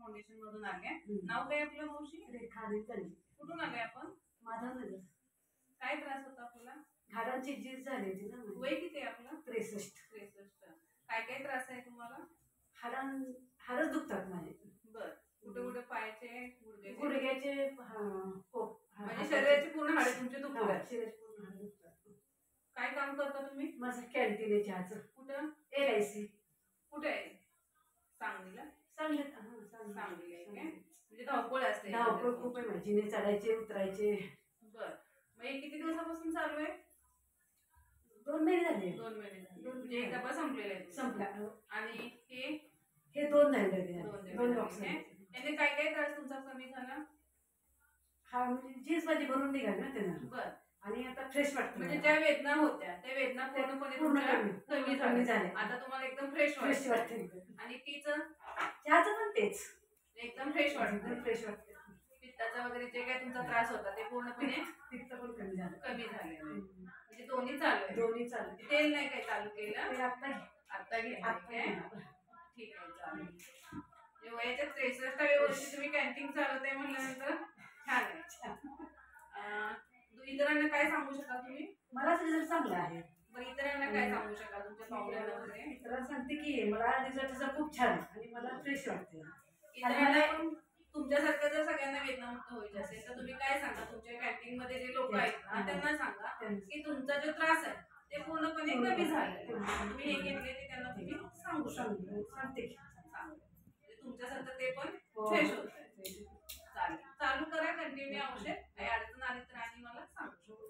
Foundation मधून आले. नाव काय आपलं मावशी? रेखा देतली. कुठून आले आपण? माधवनगर. काय त्रास होता आपल्याला? हाडांची झीज झाली होती ना. वय किती आहे आपलं? 63. काय काय त्रास आहे तुम्हाला? हाडच दुखतात माझे. बर. कुठे कुठे पायाचे, गुडघ्याचे, म्हणजे शरीराची पूर्ण हाडे तुमचे दुखतात. शरीराची पूर्ण हाडे दुखतात. काय काम करता तुम्ही? माझं कॅन्टीन आहे चहाचं. कुठं? LIC. कुठे आहे? सांगलीला. सांगलीला आहे काय? म्हणजे धावपळ असते. धावपळ खूप आहे माझी. जिने चढायचे उतरायचे. बर. मग हे किती दिवसापासून चालू आहे? 2 महिने झाले. 2 महिने झाले. म्हणजे एक डबा संपलेला आहे. संपला. आणि हे 2 झाले. 2 बॉक्स. याने काय काय त्रास तुमचा कमी झाला? हा म्हणजे जीन्स माझी भरून निघाली ना त्यानं. बर. आणि आता फ्रेश वाटतं. म्हणजे ज्या वेदना होत्या त्या वेदना पूर्णपणे कमी झाल्या. आता तुम्हाला एकदम फ्रेश वाटते. आणि चहाचं पण तेच एकदम फ्रेश वाटतं. वाटते. पित्ताचा वगैरे जे काय तुमचा त्रास होता ते पूर्णपणे पित्त पण कमी झालं. म्हणजे दोन्ही चालू आहे. तेल नाही काय चालू केलं? आता घे. ठीक आहे, चालेल. वयाच्या 63व्या वर्षी तुम्ही कॅन्टीन चालवताय म्हटल्यानंतर छान आहे. इतरांना काय सांगू शकाल तुम्ही? मला रिझल्ट चांगला आहे. बरं, इतरांना काय सांगू शकाल तुमच्या प्रॉब्लेम वगैरे? इतरांना सांगते की मला रिझल्ट खूप छान आणि मला फ्रेश वाटते. इतरांना पण तुमच्यासारखं जर सगळ्यांना वेदनामुक्त व्हायचे असेल तर तुम्ही काय सांगा? तुमच्या कॅन्टीन मध्ये जे लोक आहेत ना त्यांना सांगा की तुमचा जो त्रास आहे ते पूर्णपणे कमी झालाय. तुम्ही हे घेतले ते त्यांना तुम्ही सांगते. तुमच्यासारखं ते पण फ्रेश होत आहे. चालेल, चालू करा कंटिन्यू औषध. काही अडचण आली तर आणि मला सांगू शकतो.